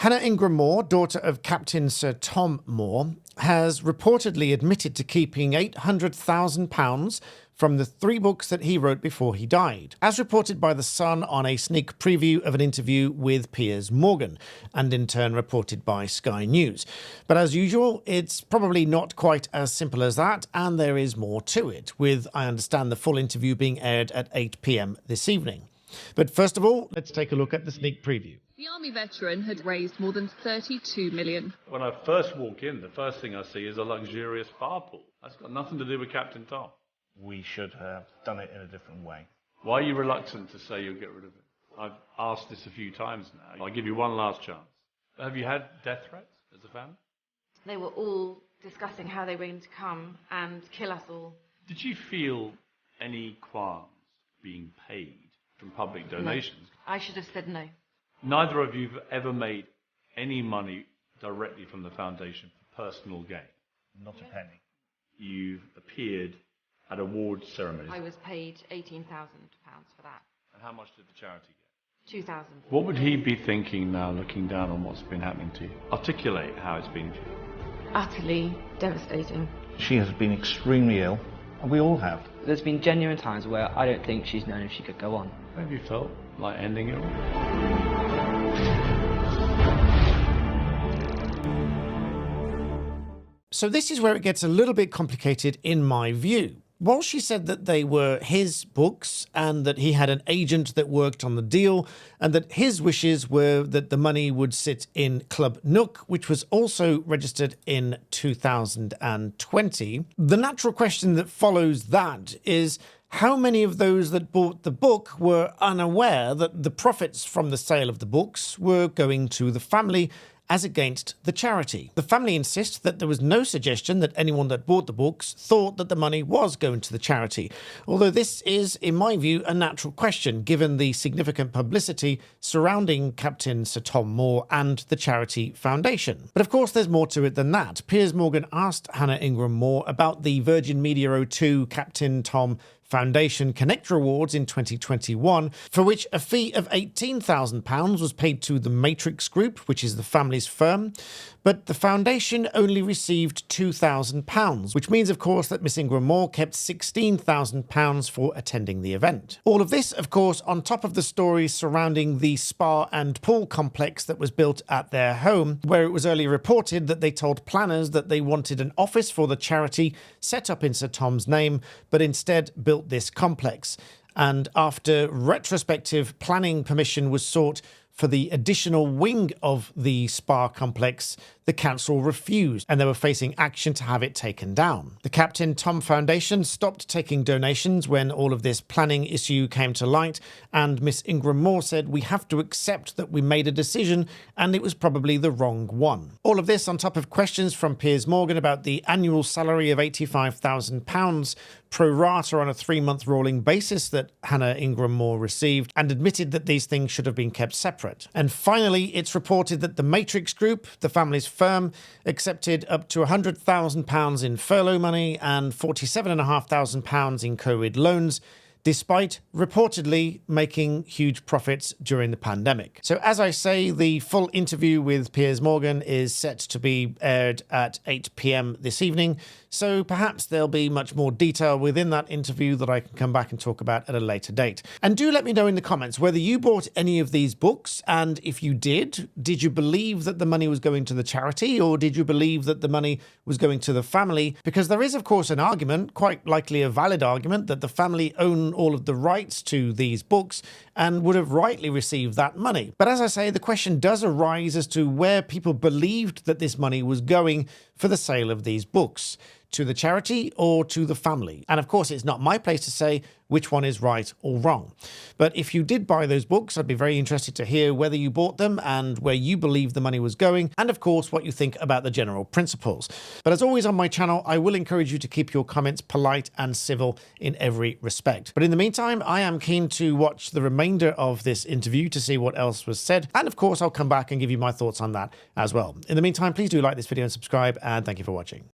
Hannah Ingram-Moore, daughter of Captain Sir Tom Moore, has reportedly admitted to keeping £800,000 from the 3 books that he wrote before he died, as reported by The Sun on a sneak preview of an interview with Piers Morgan, and in turn reported by Sky News. But as usual, it's probably not quite as simple as that, and there is more to it, with, I understand, the full interview being aired at 8 p.m. this evening. But first of all, let's take a look at the sneak preview. The Army veteran had raised more than $32 million. When I first walk in, the first thing I see is a luxurious spa pool. That's got nothing to do with Captain Tom. We should have done it in a different way. Why are you reluctant to say you'll get rid of it? I've asked this a few times now. I'll give you one last chance. Have you had death threats as a family? They were all discussing how they were going to come and kill us all. Did you feel any qualms being paid from public donations? No. I should have said no. Neither of you have ever made any money directly from the foundation for personal gain? Not a penny. You've appeared at awards ceremonies. I was paid £18,000 for that. And how much did the charity get? £2,000. What would he be thinking now, looking down on what's been happening to you? Articulate how it's been for you. Utterly devastating. She has been extremely ill, and we all have. There's been genuine times where I don't think she's known if she could go on. Have you felt like ending it all? So this is where it gets a little bit complicated in my view. While she said that they were his books and that he had an agent that worked on the deal and that his wishes were that the money would sit in Club Nook, which was also registered in 2020, the natural question that follows that is how many of those that bought the book were unaware that the profits from the sale of the books were going to the family as against the charity. The family insists that there was no suggestion that anyone that bought the books thought that the money was going to the charity, although this is, in my view, a natural question given the significant publicity surrounding Captain Sir Tom Moore and the charity foundation. But of course there's more to it than that. Piers Morgan asked Hannah Ingram-Moore about the Virgin Media 02 Captain Tom Foundation Connector Awards in 2021, for which a fee of £18,000 was paid to the Matrix Group, which is the family's firm, but the foundation only received £2,000, which means, of course, that Miss Ingram-Moore kept £16,000 for attending the event. All of this, of course, on top of the stories surrounding the spa and pool complex that was built at their home, where it was earlier reported that they told planners that they wanted an office for the charity set up in Sir Tom's name, but instead built this complex. And after retrospective planning permission was sought for the additional wing of the spa complex, the council refused and they were facing action to have it taken down. The Captain Tom Foundation stopped taking donations when all of this planning issue came to light, and Miss Ingram-Moore said, "We have to accept that we made a decision and it was probably the wrong one." All of this on top of questions from Piers Morgan about the annual salary of £85,000 pro rata on a 3-month rolling basis that Hannah Ingram-Moore received, and admitted that these things should have been kept separate. And finally, it's reported that the Matrix Group, the family's firm, accepted up to £100,000 in furlough money and £47,500 in COVID loans, despite reportedly making huge profits during the pandemic. So as I say, the full interview with Piers Morgan is set to be aired at 8 p.m. this evening, so perhaps there'll be much more detail within that interview that I can come back and talk about at a later date. And do let me know in the comments whether you bought any of these books, and if you did you believe that the money was going to the charity, or did you believe that the money was going to the family? Because there is, of course, an argument, quite likely a valid argument, that the family own all of the rights to these books and would have rightly received that money. But as I say, the question does arise as to where people believed that this money was going for the sale of these books, to the charity or to the family. And of course, it's not my place to say which one is right or wrong. But if you did buy those books, I'd be very interested to hear whether you bought them and where you believe the money was going, and of course, what you think about the general principles. But as always on my channel, I will encourage you to keep your comments polite and civil in every respect. But in the meantime, I am keen to watch the remainder of this interview to see what else was said. And of course, I'll come back and give you my thoughts on that as well. In the meantime, please do like this video and subscribe, and thank you for watching.